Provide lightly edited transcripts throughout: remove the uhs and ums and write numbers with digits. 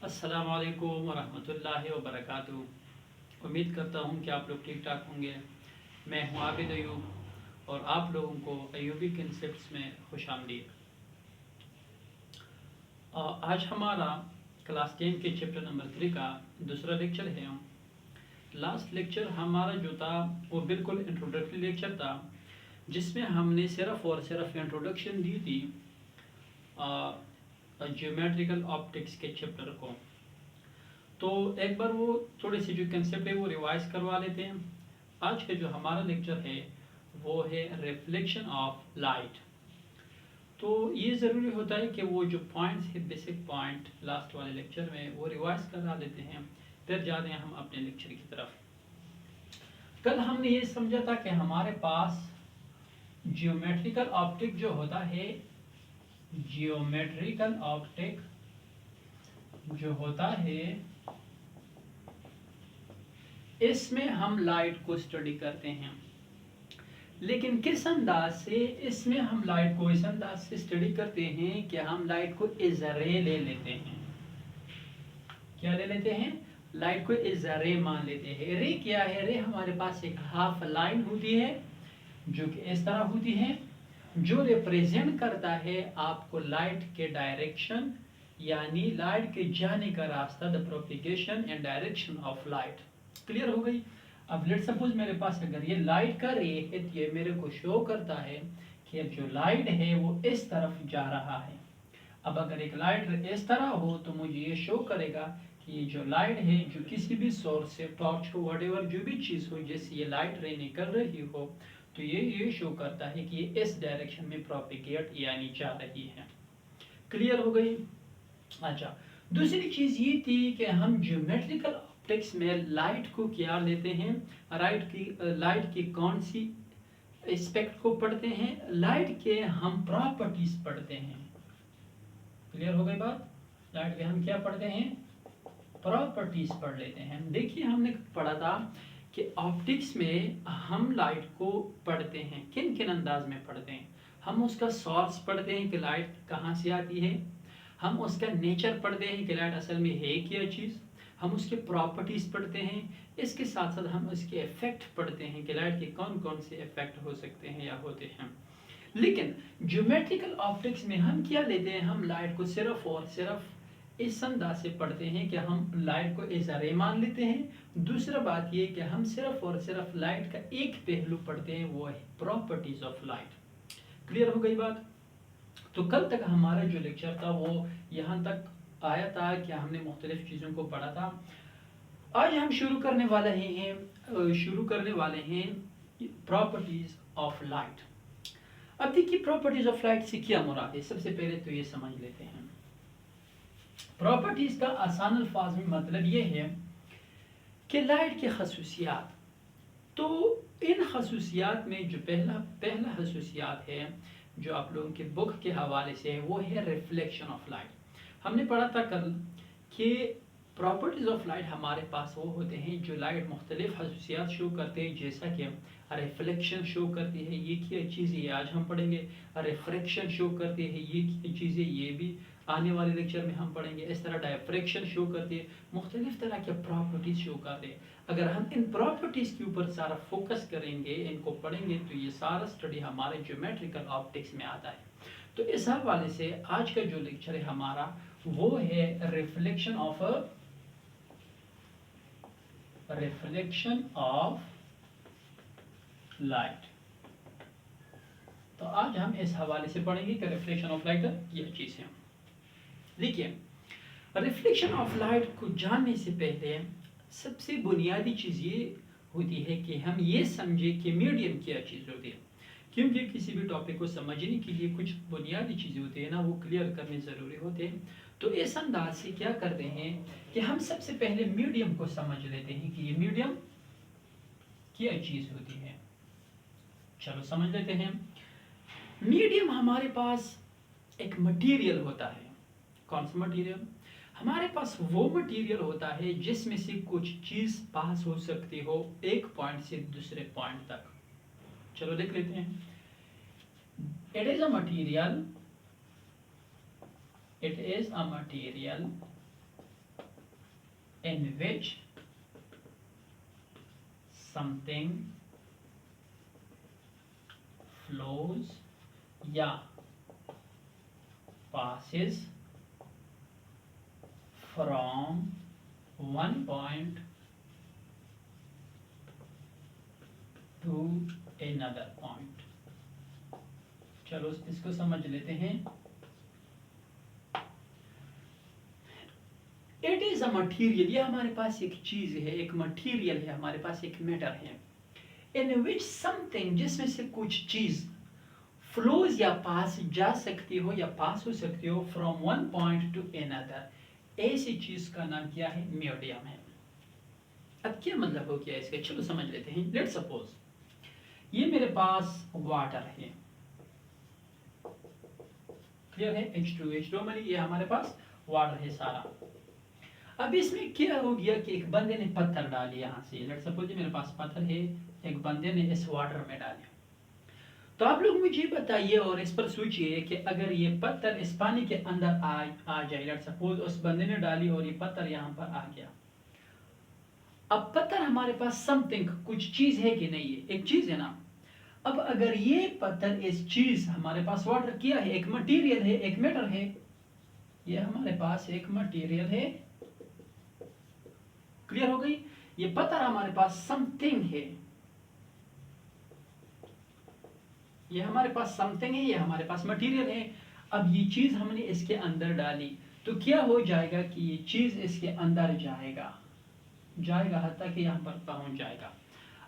अस्सलाम वालेकुम वरहमतुल्लाहि वबरकातुहू। उम्मीद करता हूँ कि आप लोग ठीक ठाक होंगे। मैं हूँ आबिद अयूब और आप लोगों को अयूबी कंसेप्ट्स में खुश आमदीद। आज हमारा क्लास 10 के चैप्टर नंबर 3 का दूसरा लेक्चर है। लास्ट लेक्चर हमारा जो था वो बिल्कुल इंट्रोडक्टरी लेक्चर था, जिसमें हमने सिर्फ और सिर्फ इंट्रोडक्शन दी थी ज्योमेट्रिकल ऑप्टिक्स के चैप्टर को। तो एक बार वो थोड़े से जो कंसेप्ट है वो रिवाइज करवा लेते हैं। आज का जो हमारा लेक्चर है वो है रिफ्लेक्शन ऑफ लाइट। तो ये ज़रूरी होता है कि वो जो पॉइंट्स है, बेसिक पॉइंट लास्ट वाले लेक्चर में वो रिवाइज करा लेते हैं, फिर जाते हैं हम अपने लेक्चर की तरफ। कल हमने ये समझा था कि हमारे पास जियोमेट्रिकल ऑप्टिक जो होता है, जियोमेट्रिकल ऑप्टिक जो होता है इसमें हम लाइट को स्टडी करते हैं। लेकिन किस अंदाज से इसमें हम लाइट को इस अंदाज से स्टडी करते हैं कि हम लाइट को एज अ रे ले लेते हैं। क्या ले लेते हैं? लाइट को एज अ रे मान लेते हैं। रे क्या है? रे हमारे पास एक हाफ लाइन होती है जो कि इस तरह होती है, जो रिप्रेजेंट करता है आपको लाइट के डायरेक्शन, यानी लाइट के जाने का रास्ता, the propagation and direction of light. Clear हो गई? अब लेट सपोज मेरे पास अगर ये लाइट का रे है तो ये मेरे को शो करता है कि जो लाइट है वो इस तरफ जा रहा है। अब अगर एक लाइट इस तरह हो तो मुझे ये शो करेगा कि ये जो लाइट है, जो किसी भी सोर्स से, टॉर्च हो, व्हाटएवर जो भी चीज़ हो, जैसे ये लाइट रे निकल रही हो, तो ये शो करता है कि ये इस डायरेक्शन में प्रोपिगेट यानी जा रही है। क्लियर हो गई? अच्छा, दूसरी चीज़ ये थी कि हम ज्योमेट्रिकल ऑप्टिक्स में लाइट को क्या लेते हैं, लाइट की कौन सी एस्पेक्ट को पढ़ते हैं, लाइट के हम प्रॉपर्टीज पढ़ते हैं। क्लियर हो गई बात? लाइट के हम क्या पढ़ते हैं? प्रॉपर्टीज पढ़ लेते हैं। देखिए हमने पढ़ा था कि ऑप्टिक्स में हम लाइट को पढ़ते हैं, किन किन अंदाज में पढ़ते हैं। हम उसका सोर्स पढ़ते हैं कि लाइट कहाँ से आती है, हम उसका नेचर पढ़ते हैं कि लाइट असल में है क्या चीज़, हम उसके प्रॉपर्टीज पढ़ते हैं, इसके साथ साथ हम उसके इफेक्ट पढ़ते हैं कि लाइट के कौन कौन से इफेक्ट हो सकते हैं या होते हैं। लेकिन ज्योमेट्रिकल ऑप्टिक्स में हम क्या लेते हैं? हम लाइट को सिर्फ और सिर्फ इस अंदाज से पढ़ते हैं कि हम लाइट को एज अ रे मान लेते हैं। दूसरा बात ये कि हम सिर्फ और सिर्फ लाइट का एक पहलू पढ़ते हैं, वो है प्रॉपर्टीज ऑफ लाइट। क्लियर हो गई बात? तो कल तक हमारा जो लेक्चर था वो यहाँ तक आया था कि हमने मुख्तलिफ चीज़ों को पढ़ा था। आज हम शुरू करने वाले हैं प्रॉपर्टीज ऑफ लाइट। अब देखिए प्रॉपर्टीज ऑफ लाइट से क्या मुराद है, सबसे पहले तो ये समझ लेते हैं। प्रॉपर्टीज का आसान अल्फाज में मतलब ये है कि लाइट की खसूसियात। तो इन खसूसियात में जो पहला खसूसियात है जो आप लोगों के बुक के हवाले से है, वो है रिफ्लेक्शन ऑफ लाइट। हमने पढ़ा था कल कि प्रॉपर्टीज ऑफ लाइट हमारे पास वो होते हैं जो लाइट मुख्तलिफ खसूसियात शो करते हैं, जैसा कि रिफ्लेक्शन शो करती है, ये क्या चीज़ें ये आज हम पढ़ेंगे। रिफ्रैक्शन शो करती है, ये क्या चीज़ें ये भी आने वाले लेक्चर में हम पढ़ेंगे। इस तरह डायफ्रैक्शन शो करती है, मुख्तलिफ तरह के प्रॉपर्टीज शो करते हैं। अगर हम इन प्रॉपर्टीज के ऊपर सारा फोकस करेंगे, इनको पढ़ेंगे, तो ये सारा स्टडी हमारे ज्योमेट्रिकल ऑप्टिक्स में आता है। तो इस हवाले से आज का जो लेक्चर है हमारा वो है रिफ्लेक्शन ऑफ लाइट। तो आज हम इस हवाले से पढ़ेंगे कि रिफ्लेक्शन ऑफ लाइट क्या चीज़ है। देखिए, रिफ्लेक्शन ऑफ लाइट को जानने से पहले सबसे बुनियादी चीज़ ये होती है कि हम ये समझें कि मीडियम क्या चीज़ होती है, क्योंकि किसी भी टॉपिक को समझने के लिए कुछ बुनियादी चीज़ें होती है ना, वो क्लियर करने ज़रूरी होते हैं। तो इस अंदाज से क्या करते हैं कि हम सबसे पहले मीडियम को समझ लेते हैं कि ये मीडियम क्या चीज़ होती है। चलो समझ लेते हैं। मीडियम हमारे पास एक मटेरियल होता है। कौन सा मटेरियल? हमारे पास वो मटेरियल होता है जिसमें से कुछ चीज पास हो सकती हो एक पॉइंट से दूसरे पॉइंट तक। चलो देख लेते हैं। It is a material in which something flows या passes from one point to another point। चलो इसको समझ लेते हैं। इट इज अ मटीरियल, ये हमारे पास एक चीज है, एक मटीरियल है, हमारे पास एक मैटर है, इन विच समथिंग, जिसमें से कुछ चीज फ्लोज या पास जा सकती हो या पास हो सकती हो from one point two another, ऐसी चीज का नाम क्या है? मीडियम है। अब क्या मतलब हो गया इसका, चलो समझ लेते हैं। लेट्स सपोज ये मेरे पास वाटर है, क्लियर है, H2 मानी ये हमारे पास वाटर है सारा। अब इसमें क्या हो गया कि एक बंदे ने पत्थर डाले यहाँ से, लेट्स सपोज मेरे पास पत्थर है, एक बंदे ने इस वाटर में डाले। तो आप लोग मुझे बताइए और इस पर सोचिए कि अगर ये पत्थर इस पानी के अंदर आ जाए, लेट्स सपोज उस बंदे ने डाली और ये पत्थर यहाँ पर आ गया। अब पत्थर हमारे पास समथिंग, कुछ चीज है कि नहीं है? एक चीज है ना। अब अगर ये पत्थर इस चीज हमारे पास वाटर क्या है, एक मटेरियल है, एक मैटर है, ये हमारे पास एक मटेरियल है, क्लियर हो गई। ये पत्थर हमारे पास समथिंग है, ये हमारे पास समथिंग है, ये हमारे पास मटेरियल है। अब ये चीज हमने इसके अंदर डाली तो क्या हो जाएगा कि ये चीज इसके अंदर जाएगा, हत्ता कि यहाँ पर पहुंच जाएगा।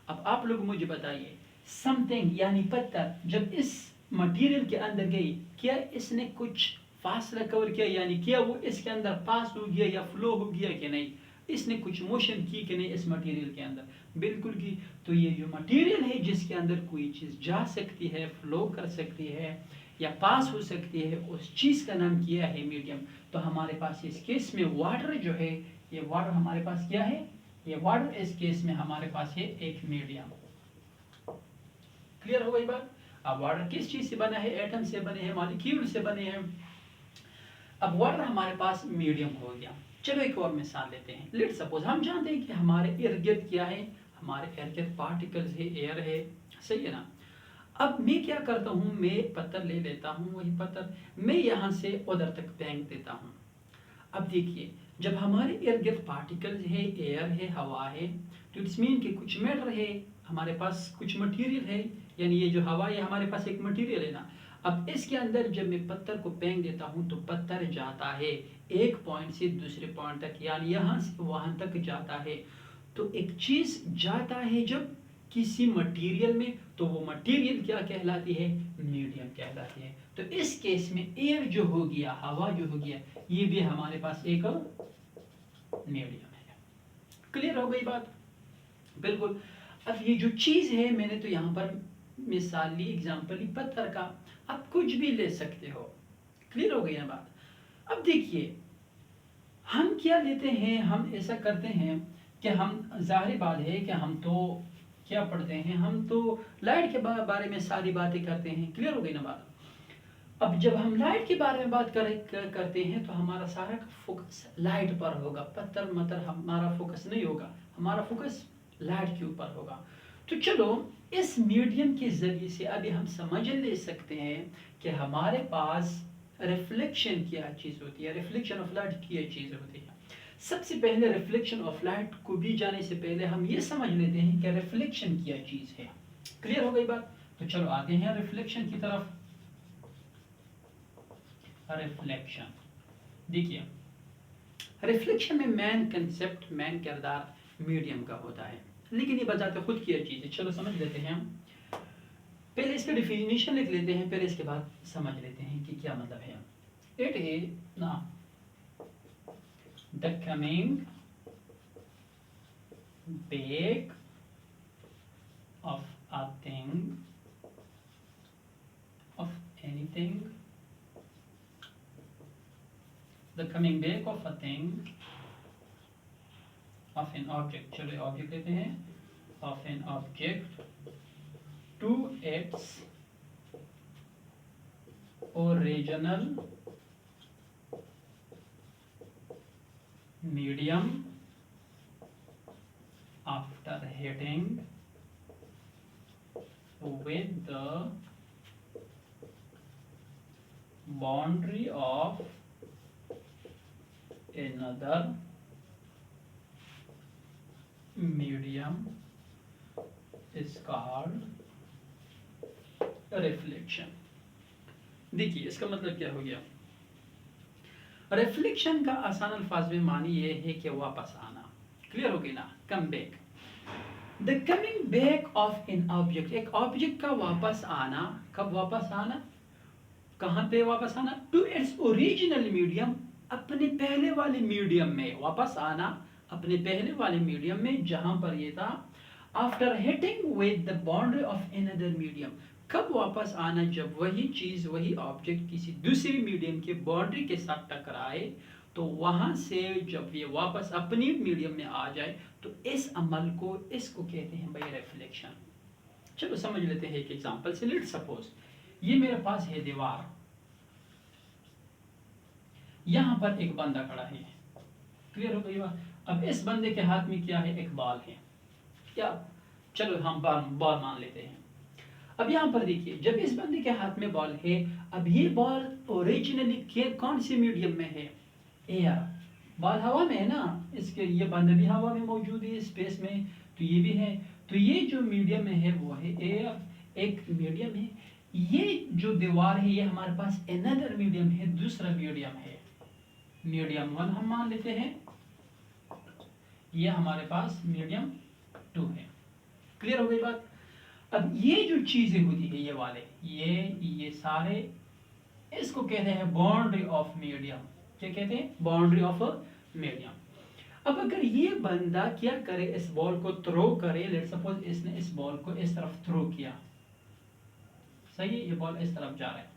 अब आप लोग मुझे बताइए, समथिंग यानी पत्थर जब इस मटेरियल के अंदर गई, क्या इसने कुछ फासला कवर किया, यानी क्या वो इसके अंदर पास हो गया या फ्लो हो गया कि नहीं? इसने कुछ मोशन की कि नहीं इस मटेरियल के अंदर? बिल्कुल की। तो ये जो मटेरियल है जिसके अंदर कोई चीज जा सकती है, फ्लो कर सकती है या पास हो सकती है, उस चीज का नाम किया है मीडियम। तो हमारे पास इस केस में वाटर जो है, ये वाटर हमारे पास क्या है? ये वाटर इस केस में हमारे पास है एक मीडियम। क्लियर हो गई बात? अब वाटर किस चीज से बना है? एटम से बने हैं, मॉलिक्यूल से बने हैं। अब वाटर हमारे पास मीडियम हो गया। चलो एक और मिसाल लेते हैं। लेट्स सपोज हम जानते हैं कि हमारे इर्द गिर्द क्या है, हमारे इर्द गिर्द पार्टिकल्स है, एयर है, सही है ना। अब मैं क्या करता हूँ, मैं पत्थर ले लेता हूँ, वही पत्थर मैं यहाँ से उधर तक फेंक देता हूँ। अब देखिए, जब हमारे इर्द गिर्द पार्टिकल्स है, एयर है, हवा है, तो इट्स मीन कि कुछ मैटर है, हमारे पास कुछ मटेरियल है, यानी ये जो हवा है हमारे पास एक मटेरियल है ना। अब इसके अंदर जब मैं पत्थर को फेंक देता हूँ तो पत्थर जाता है एक पॉइंट से दूसरे पॉइंट तक, यानी यहाँ से वहां तक जाता है। तो एक चीज जाता है जब किसी मटेरियल में, तो वो मटेरियल क्या कहलाती है? मीडियम कहलाती है। तो इस केस में एयर जो हो गया, हवा जो हो गया, ये भी हमारे पास एक मीडियम है। क्लियर हो गई बात? बिल्कुल। अब ये जो चीज है, मैंने तो यहाँ पर मिसाल ली, एग्जाम्पल ली पत्थर का, आप कुछ भी ले सकते हो। क्लियर हो गई ना बात? अब देखिए, हम क्या लेते हैं, हम ऐसा करते हैं कि हम, जाहिर बात है कि हम तो क्या पढ़ते हैं, हम तो लाइट के बारे में सारी बातें करते हैं। क्लियर हो गई ना बात? अब जब हम लाइट के बारे में बात करते हैं तो हमारा सारा फोकस लाइट पर होगा, पत्थर मतर हमारा फोकस नहीं होगा, हमारा फोकस लाइट के ऊपर होगा। तो चलो इस मीडियम के जरिए से अभी हम समझ ले सकते हैं कि हमारे पास रिफ्लेक्शन क्या चीज होती है, रिफ्लेक्शन ऑफ लाइट क्या चीज होती है। सबसे पहले रिफ्लेक्शन ऑफ लाइट को भी जाने से पहले हम ये समझ लेते हैं कि रिफ्लेक्शन क्या चीज है। क्लियर हो गई बात? तो चलो आते हैं रिफ्लेक्शन की तरफ। रिफ्लेक्शन, देखिए रिफ्लेक्शन में मेन कंसेप्ट, मेन किरदार मीडियम का होता है, लेकिन ये बजाते खुद की चीज है। चलो समझ लेते हैं हम, पहले इसका डिफिनेशन लिख लेते हैं, फिर इसके बाद समझ लेते हैं कि क्या मतलब है। इट इज ना the coming back of a thing, of anything, the coming back of a thing, of an object, चलो ऑब्जेक्ट लेते हैं, of an object to its original medium after hitting with the boundary of another medium is called reflection. देखिए इसका मतलब क्या हो गया। Reflection का आसान अल्फाज में मानी ये है कि वापस आना। क्लियर हो गई ना, come back. The coming back of an object, एक ऑब्जेक्ट का वापस आना। कब वापस आना, कहां पे वापस आना, टू इट्स ओरिजिनल मीडियम, अपने पहले वाले मीडियम में वापस आना, अपने पहले वाले मीडियम में जहां पर ये था। After hitting with the boundary of another medium, कब वापस आना, जब वही चीज वही ऑब्जेक्ट किसी दूसरी मीडियम के बाउंड्री के साथ टकराए, तो वहां से जब ये वापस अपनी मीडियम में आ जाए तो इस अमल को, इसको कहते हैं भाई रिफ्लेक्शन। चलो समझ लेते हैं एक एग्जांपल से। लेट्स सपोज ये मेरे पास है दीवार, यहां पर एक बंदा खड़ा है। क्लियर हो गई बात। अब इस बंदे के हाथ में क्या है, एक बॉल है। क्या, चलो हम बॉल मान लेते हैं। अब यहाँ पर देखिए, जब इस बंदे के हाथ में बॉल है, अब ये बॉल ओरिजिनली कौन सी मीडियम में है, एयर। बॉल हवा में है ना, इसके ये बंदा भी हवा में मौजूद है, स्पेस में, तो ये भी है। तो ये जो मीडियम में है वो है एयर, एक मीडियम है। ये जो दीवार है ये हमारे पास अनदर मीडियम है, दूसरा मीडियम है, मीडियम 1 हम मान लेते हैं। ये हमारे पास मीडियम 2 है। क्लियर हो गई बात। अब ये जो चीजें होती है, ये वाले ये सारे, इसको कहते हैं बाउंड्री ऑफ मीडियम। क्या कहते हैं, बाउंड्री ऑफ मीडियम। अब अगर ये बंदा क्या करे, इस बॉल को थ्रो करे, लेट सपोज इसने इस बॉल को इस तरफ थ्रो किया, सही है, ये बॉल इस तरफ जा रहा है।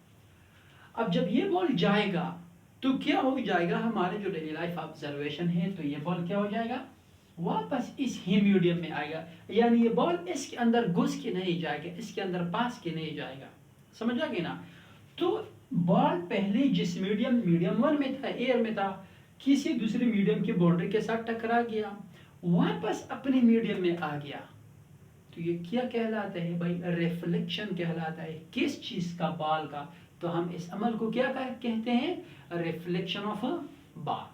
अब जब ये बॉल जाएगा तो क्या हो जाएगा, हमारे जो डेली लाइफ ऑब्जर्वेशन है, तो ये बॉल क्या हो जाएगा, वापस इस ही मीडियम में आएगा। यानी ये बॉल इसके अंदर घुस के नहीं जाएगा, इसके अंदर पास के नहीं जाएगा। समझ आ गई ना। तो बॉल पहले जिस मीडियम 1 में था, एयर में था, किसी दूसरे मीडियम की बाउंड्री के साथ टकरा गया, वापस अपने मीडियम में आ गया। तो ये क्या कहलाता है भाई, रिफ्लेक्शन कहलाता है। किस चीज का, बॉल का। तो हम इस अमल को क्या कहते हैं, रिफ्लेक्शन ऑफ बॉल।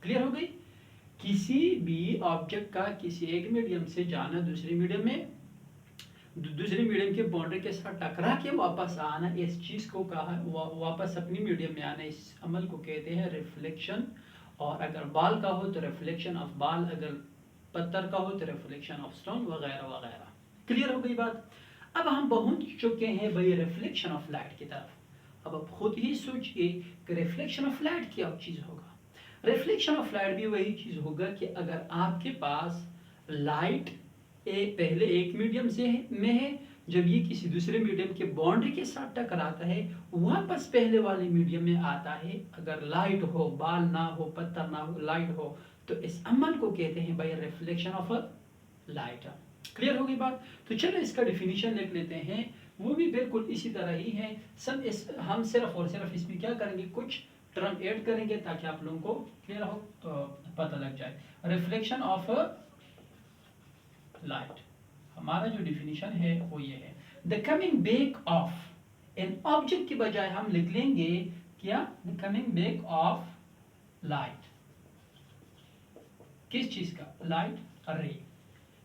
क्लियर हो गई। किसी भी ऑब्जेक्ट का किसी एक मीडियम से जाना दूसरे मीडियम में, दूसरे मीडियम के बाउंड्री के साथ टकरा के वापस आना, इस चीज को कहा वापस अपनी मीडियम में आना, इस अमल को कहते हैं रिफ्लेक्शन। और अगर बाल का हो तो रिफ्लेक्शन ऑफ बाल, अगर पत्थर का हो तो रिफ्लेक्शन ऑफ स्टोन, वगैरह वगैरह। क्लियर हो गई बात। अब हम पहुंच चुके हैं भाई रिफ्लेक्शन ऑफ लाइट की तरफ। अब आप खुद ही सोचिए कि रिफ्लेक्शन ऑफ लाइट क्या चीज होगा। रिफ्लेक्शन ऑफ लाइट भी वही चीज होगा कि अगर आपके पास लाइट पहले एक मीडियम से में है, जब ये किसी दूसरे मीडियम के बाउंड्री के साथ टकराता है, वापस पहले वाले मीडियम में आता है। अगर लाइट हो, बाल ना हो, पत्थर ना हो, लाइट हो, तो इस अमल को कहते हैं भाई रिफ्लेक्शन ऑफ लाइट। क्लियर हो गई बात। तो चलो इसका डिफिनीशन लिख लेते हैं, वो भी बिल्कुल इसी तरह ही है। सब इस हम सिर्फ और सिर्फ इसमें क्या करेंगे, कुछ टर्म ऐड करेंगे ताकि आप लोगों को क्लियर हो, तो पता लग जाए। रिफ्लेक्शन ऑफ लाइट, हमारा जो डिफिनीशन है वो ये है, the coming back of an object की बजाय हम लिख लेंगे क्या, the coming back of light. किस चीज का, लाइट रे,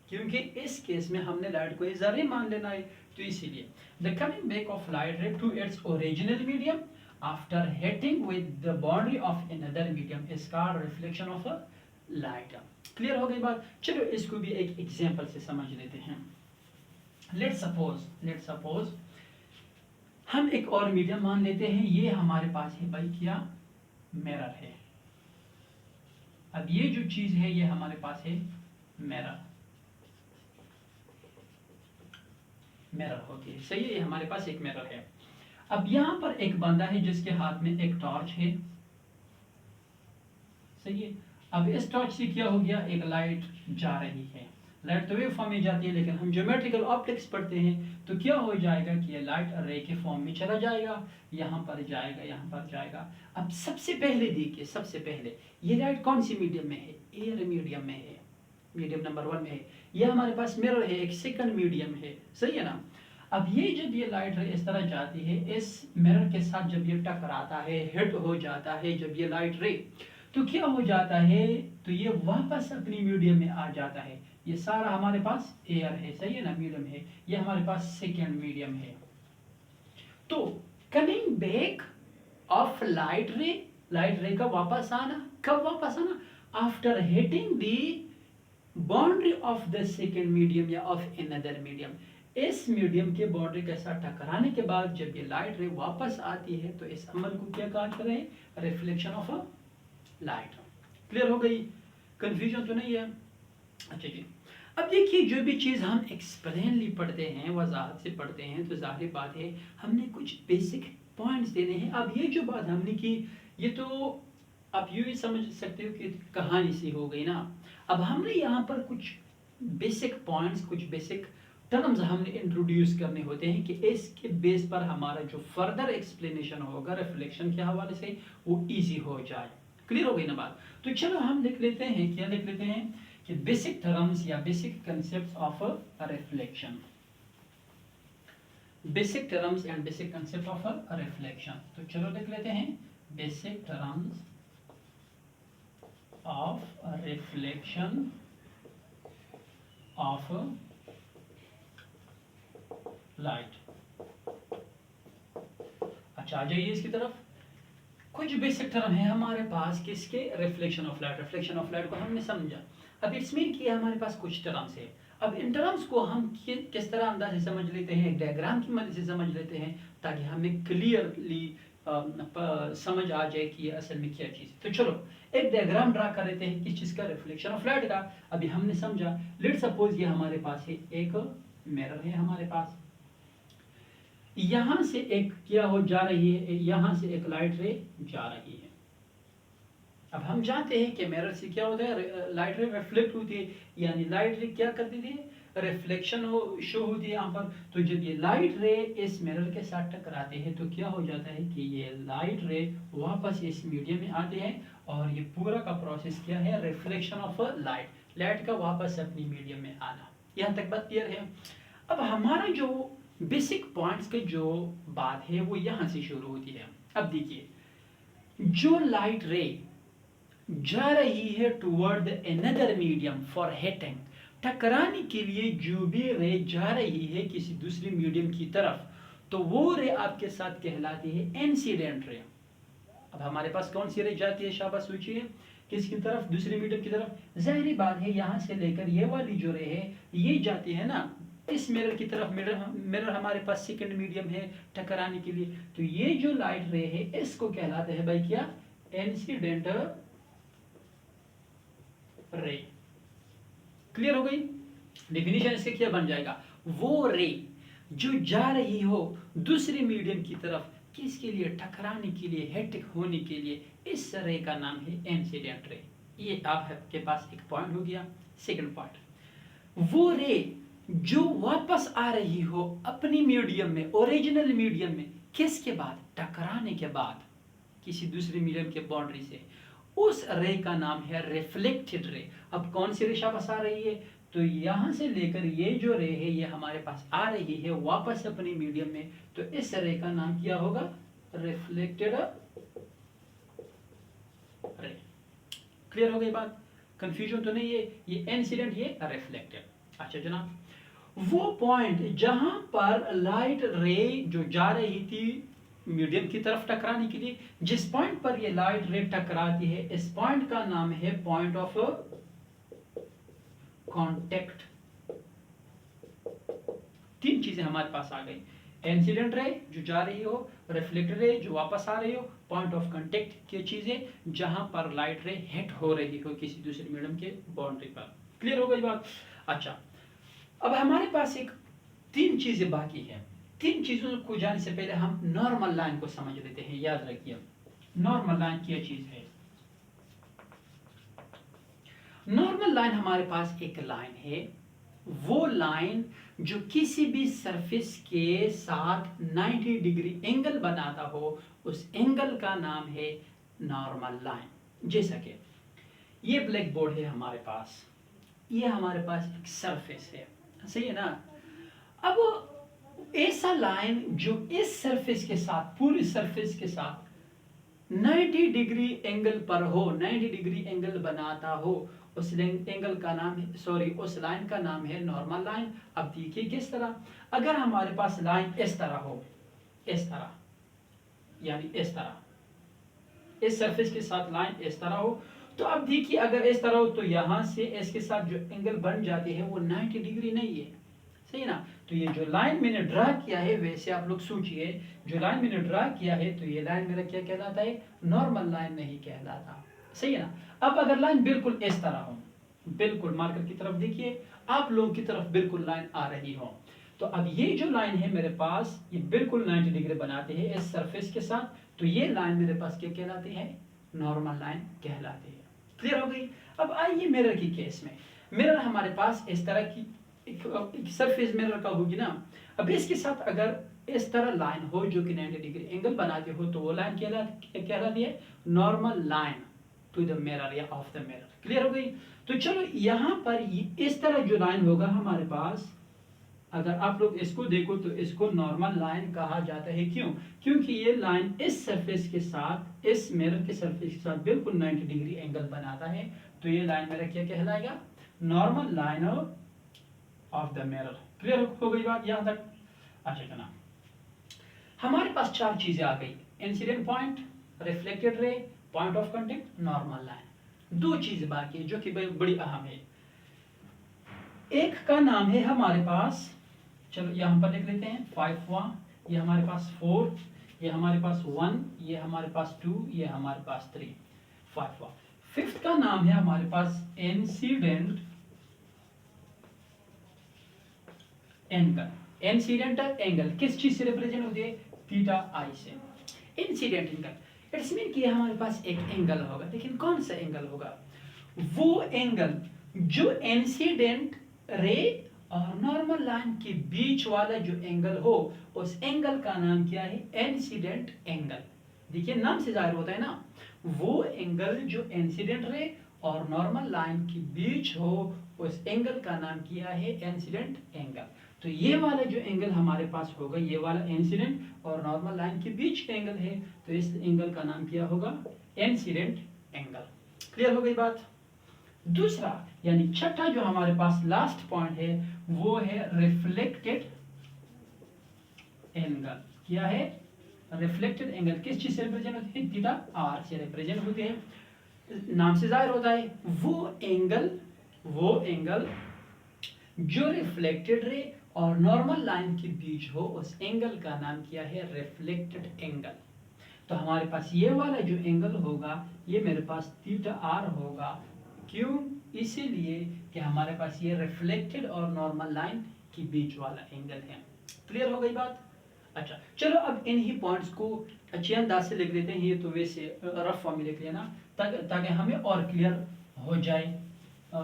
क्योंकि इस केस में हमने लाइट को एज अ रे मान लेना है, तो इसीलिए the coming back of light ray to its original medium after hitting with the boundary of another medium is called reflection of light. Clear हो गई बात। चलो इसको भी एक एग्जांपल से समझ लेते हैं। लेट्स सपोज हम एक और मीडियम मान लेते हैं। ये हमारे पास है भाई क्या, मिरर है। अब ये जो चीज है ये हमारे पास है मिरर होती है, सही है, ये हमारे पास एक मिरर है। अब यहां पर एक बंदा है जिसके हाथ में एक टॉर्च है, सही है। अब इस टॉर्च से क्या हो गया, एक लाइट जा रही है। लाइट तो वेव फॉर्म में जाती है, लेकिन हम ज्योमेट्रिकल ऑप्टिक्स पढ़ते हैं तो क्या हो जाएगा कि ये लाइट रे के फॉर्म में चला जाएगा, यहाँ पर जाएगा, यहाँ पर जाएगा। अब सबसे पहले देखिए, सबसे पहले ये लाइट कौन सी मीडियम में है, एयर मीडियम में है। मीडियम नंबर 1 में है, ये हमारे पास मिरर है, एक सेकंड मीडियम है, सही है ना। अब ये जब ये लाइट रे इस तरह जाती है, इस मिरर के साथ जब ये टकराता है, हिट हो जाता है जब ये लाइट रे, तो क्या हो जाता है, तो ये वापस अपनी मीडियम में आ जाता है। ये सारा हमारे पास एयर है, सही है ना, मीडियम है, ये हमारे पास सेकेंड मीडियम है। तो कमिंग बैक ऑफ लाइट रे का वापस आना, कब वापस आना, after hitting the boundary of the second medium या ऑफ अनदर मीडियम। इस मीडियम के बाउंड्री के साथ टकराने के बाद जब ये लाइट रे वापस आती है, तो इस अमल को क्या कहते हैं, reflection of a light. Clear हो गई, कंफ्यूजन तो नहीं है। अच्छा जी, अब देखिए जो भी चीज़ हम एक्सप्लेनली पढ़ते हैं, वजाहत से पढ़ते हैं, तो जाहिर बात है हमने कुछ बेसिक पॉइंट्स देने हैं। अब ये जो बात हमने की, ये तो आप यूँ ही समझ सकते हो कि कहानी सी हो गई ना। अब हमने यहाँ पर कुछ बेसिक पॉइंट्स, कुछ बेसिक टर्म्स हमने इंट्रोड्यूस करने होते हैं कि इसके बेस पर हमारा जो फर्दर एक्सप्लेनेशन होगा रिफ्लेक्शन के हवाले से, वो इजी हो जाए। क्लियर हो गई ना बात। तो चलो हम लिख लेते हैं, क्या लिख लेते हैं कि बेसिक टर्म्स या basic concept of reflection, basic terms and basic concept of reflection. तो चलो लिख लेते हैं basic terms of reflection of light. अच्छा, आ जाइए इसकी तरफ। कुछ बेसिक टर्म है हमारे पास किसके, reflection of light. Reflection of light को हमने समझा। अब इसमें किया हमारे पास कुछ टर्म्स है। अब इन टर्म्स को हम किस तरह अंदाज से समझ लेते हैं, डायग्राम की मदद से समझ लेते हैं, ताकि हमें क्लियरली समझ आ जाए कि ये असल में क्या चीज़ है। तो चलो एक डायग्राम ड्रा कर लेते हैं किस चीज़ का, रिफ्लेक्शन ऑफ लाइट का। अभी हमने समझा, लेट सपोज ये हमारे पास है, एक मिरर है हमारे पास, यहां से एक क्या हो जा रही है, यहां से एक लाइट रे जा रही है। अब हम जानते हैं कि मिरर से क्या होता है, लाइट रे रिफ्लेक्ट होती है, यानी लाइट रे क्या करती थी, रिफ्लेक्शन हो शो होती है यहाँ पर। तो जब ये लाइट रे इस मिरर के साथ टकराते हैं, तो क्या हो जाता है कि ये लाइट रे वापस इस मीडियम में आते हैं, और ये पूरा का प्रोसेस क्या है, रिफ्लेक्शन ऑफ लाइट, लाइट का वापस अपनी मीडियम में आना। यहाँ तक बात क्लियर है। अब हमारा जो बेसिक पॉइंट्स की जो बात है वो यहाँ से शुरू होती है। अब देखिए, जो लाइट रे जा रही है toward another medium for hitting, टकराने के लिए जो भी रे जा रही है किसी दूसरे मीडियम की तरफ, तो वो रे आपके साथ कहलाती है इंसिडेंट रे। अब हमारे पास कौन सी रे जाती है, शाबाश सोचिए, किसकी तरफ, दूसरे मीडियम की तरफ। जाहिर बात है यहाँ से लेकर ये वाली जो रे है, ये जाती है ना इस मिरर की तरफ। मिरर हमारे पास सेकंड मीडियम है टकराने के लिए। तो ये जो लाइट रे है, इसको कहलाते हैं भाई क्या, इंसिडेंट रे। क्लियर हो गई, डेफिनेशन इसके क्या बन जाएगा, वो रे जो जा रही हो दूसरे मीडियम की तरफ, किसके लिए, टकराने के लिए, हिट होने के लिए, इस रे का नाम है इंसिडेंट रे। ये आपके पास एक पॉइंट हो गया। सेकंड पॉइंट, वो रे जो वापस आ रही हो अपनी मीडियम में, ओरिजिनल मीडियम में, किसके बाद, टकराने के बाद किसी दूसरे मीडियम के बाउंड्री से, उस रे का नाम है रिफ्लेक्टेड रे। अब कौन सी रेशा वापस आ रही है, तो यहां से लेकर ये जो रे है ये हमारे पास आ रही है वापस अपनी मीडियम में, तो इस रे का नाम क्या होगा, रिफ्लेक्टेड रे। क्लियर हो गई बात, कंफ्यूजन तो नहीं है, ये इंसिडेंट, ये रिफ्लेक्टेड। अच्छा जनाब, वो पॉइंट जहां पर लाइट रे जो जा रही थी मीडियम की तरफ टकराने के लिए, जिस पॉइंट पर ये लाइट रे टकराती है, इस पॉइंट का नाम है पॉइंट ऑफ कांटेक्ट। तीन चीजें हमारे पास आ गई, इंसिडेंट रे जो जा रही हो, रिफ्लेक्टेड रे जो वापस आ रही हो, पॉइंट ऑफ कांटेक्ट की चीजें जहां पर लाइट रे हिट हो रही हो किसी दूसरे मीडियम के बाउंड्री पर। क्लियर हो गई बात। अच्छा, अब हमारे पास एक तीन चीजें बाकी हैं। तीन चीजों को जाने से पहले हम नॉर्मल लाइन को समझ लेते हैं। याद रखिए, नॉर्मल लाइन क्या चीज है। नॉर्मल लाइन हमारे पास एक लाइन है, वो लाइन जो किसी भी सरफेस के साथ 90 डिग्री एंगल बनाता हो, उस एंगल का नाम है नॉर्मल लाइन। जैसा कि ये ब्लैक बोर्ड है हमारे पास, ये हमारे पास एक सरफेस है, सही है ना। अब ऐसा लाइन जो इस सरफेस के साथ, पूरी सरफेस के साथ 90 डिग्री एंगल पर हो, 90 डिग्री एंगल बनाता हो, उस एंगल का नाम है, सॉरी, उस लाइन का नाम है नॉर्मल लाइन। अब देखिए किस तरह, अगर हमारे पास लाइन इस तरह हो, इस तरह, यानी इस तरह, इस सरफेस के साथ लाइन इस तरह हो, तो अब देखिए अगर इस तरह हो तो यहां से इसके साथ जो एंगल बन जाते हैं वो 90 डिग्री नहीं है, सही ना। तो ये जो लाइन मैंने ड्रा किया है, वैसे आप लोग सोचिए, जो लाइन मैंने ड्रा किया है तो ये लाइन मेरा क्या कहलाता है, नॉर्मल लाइन नहीं कहलाता, सही है ना। अब अगर लाइन बिल्कुल इस तरह हो, बिल्कुल मार्कर की तरफ देखिए, आप लोगों की तरफ बिल्कुल लाइन आ रही हो, तो अब ये जो लाइन है मेरे पास, ये बिल्कुल 90 डिग्री बनाते हैं इस सरफेस के साथ, तो ये लाइन मेरे पास क्या कहलाती है, नॉर्मल लाइन कहलाती है। क्लियर हो गई। अब आइए मिरर की केस में, मिरर हमारे पास इस तरह की एक सरफेस मिरर का होगी ना। अब इसके साथ अगर इस तरह लाइन हो जो कि 90 डिग्री एंगल बनाते हो, तो वो लाइन कहलाती है normal line to the mirror या ऑफ द मिरर। क्लियर हो गई। तो चलो यहाँ पर इस तरह जो लाइन होगा हमारे पास, अगर आप लोग इसको देखो तो इसको नॉर्मल लाइन कहा जाता है। क्यों? क्योंकि ये लाइन इस सरफेस के साथ, इस मिरर के सरफेस के साथ बिल्कुल 90 डिग्री एंगल बनाता है, तो ये लाइन मेरा क्या कहलाएगा, normal line of the mirror. Clear हो गई बात यहां तक। अच्छा जना, हमारे पास चार चीजें आ गई, incident point, reflected ray, point of contact, normal line. दो चीज बाकी है जो कि बड़ी अहम है। एक का नाम है हमारे पास, चलो यहां पर लिख लेते हैं 5वां, ये हमारे पास 4, ये हमारे पास 1, ये हमारे पास 2, ये हमारे पास 3, 5वां। फिफ्थ का नाम है हमारे पास इंसिडेंट एंगल। इंसिडेंटल एंगल किस चीज से रिप्रेजेंट होती है, थीटा आई से। इंसिडेंट एंगल इट्स मीन कि हमारे पास एक एंगल होगा, लेकिन कौन सा एंगल होगा, वो एंगल जो इंसिडेंट रे और नॉर्मल लाइन के बीच वाला जो एंगल हो, उस एंगल का नाम क्या है, इंसिडेंट एंगल। देखिए नाम से जाहिर होता है ना, वो एंगल जो इंसिडेंट रे और नॉर्मल लाइन के बीच हो, उस एंगल का नाम क्या है, इंसिडेंट एंगल। तो ये वाला जो एंगल हमारे पास होगा, ये वाला इंसिडेंट और नॉर्मल लाइन के बीच का एंगल है, तो इस एंगल का नाम क्या होगा, इंसिडेंट एंगल। क्लियर हो गई बात। दूसरा यानी छठा जो हमारे पास लास्ट पॉइंट है, वो है रिफ्लेक्टेड एंगल। क्या है, रिफ्लेक्टेड एंगल किस चीज से रिप्रेजेंट होती है, थीटा आर से रिप्रेजेंट होते हैं। नाम से जाहिर होता है, वो एंगल जो रिफ्लेक्टेड रे और नॉर्मल लाइन के बीच हो, उस एंगल का नाम क्या है, रिफ्लेक्टेड एंगल। तो हमारे पास ये वाला जो एंगल होगा, ये मेरे पास थीटा आर होगा। क्यों, इसीलिए कि हमारे पास ये रिफ्लेक्टेड और नॉर्मल लाइन के बीच वाला एंगल है। क्लियर हो गई बात। अच्छा चलो अब इन्हीं पॉइंट्स को अच्छे अंदाज से लिख लेते हैं, ये तो वैसे रफ फॉर्म में लिख लेना ताकि हमें और क्लियर हो जाए,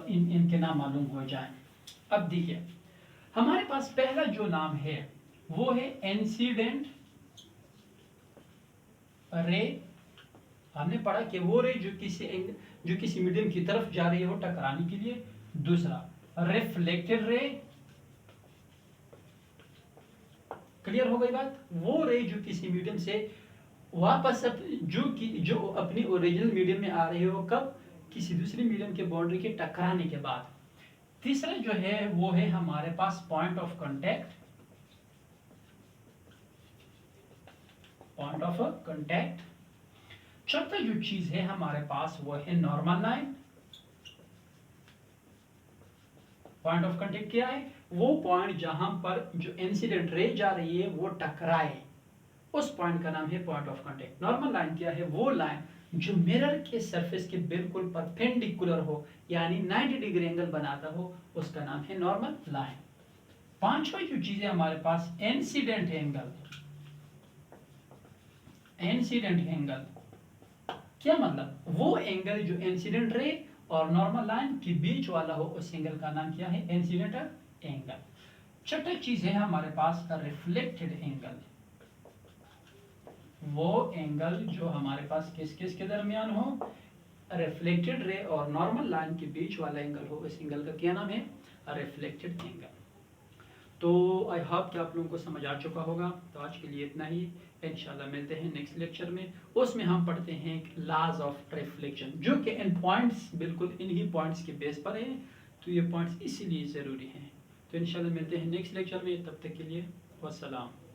इनके नाम मालूम हो जाए। अब देखिए हमारे पास पहला जो नाम है वो है इंसिडेंट रे। हमने पढ़ा कि वो रे जो किसी मीडियम की तरफ जा रही हो टकराने के लिए। दूसरा रिफ्लेक्टेड रे। क्लियर हो गई बात। वो रे जो किसी मीडियम से वापस जो अपनी ओरिजिनल मीडियम में आ रही हो, कब, किसी दूसरी मीडियम के बाउंड्री के टकराने के बाद। तीसरा जो है वो है हमारे पास point of contact. Point of contact. चौथा जो चीज है हमारे पास वो है normal line. Point of contact क्या है, वो पॉइंट जहां पर जो इंसिडेंट रे जा रही है वो टकराए, उस पॉइंट का नाम है point of contact. Normal line क्या है, वो लाइन जो मिरर के सरफेस के बिल्कुल परपेंडिकुलर हो, यानी 90 डिग्री एंगल बनाता हो, उसका नाम है नॉर्मल लाइन। पांचवा जो चीज है हमारे पास इंसिडेंट एंगल। इंसिडेंट एंगल क्या मतलब, वो एंगल जो इंसिडेंट रे और नॉर्मल लाइन के बीच वाला हो, उस एंगल का नाम क्या है, इंसिडेंट एंगल। छठी चीज है हमारे पास रिफ्लेक्टेड एंगल। वो एंगल जो हमारे पास किस किस के दरमियान हो, रिफ्लेक्टेड रे और नॉर्मल लाइन के बीच वाला एंगल हो, इस एंगल का क्या नाम है? Reflected angle. तो आई होप कि आप लोगों को समझ आ चुका होगा। तो आज के लिए इतना ही, इंशाल्लाह मिलते हैं नेक्स्ट लेक्चर में। उसमें हम पढ़ते हैं लॉज ऑफ रिफ्लेक्शन, जो कि इन पॉइंट्स बिल्कुल इन्हीं पॉइंट्स के बेस पर है। तो ये पॉइंट्स इसीलिए ज़रूरी हैं। तो इंशाल्लाह मिलते हैं नेक्स्ट लेक्चर में, तब तक के लिए वस्सलाम।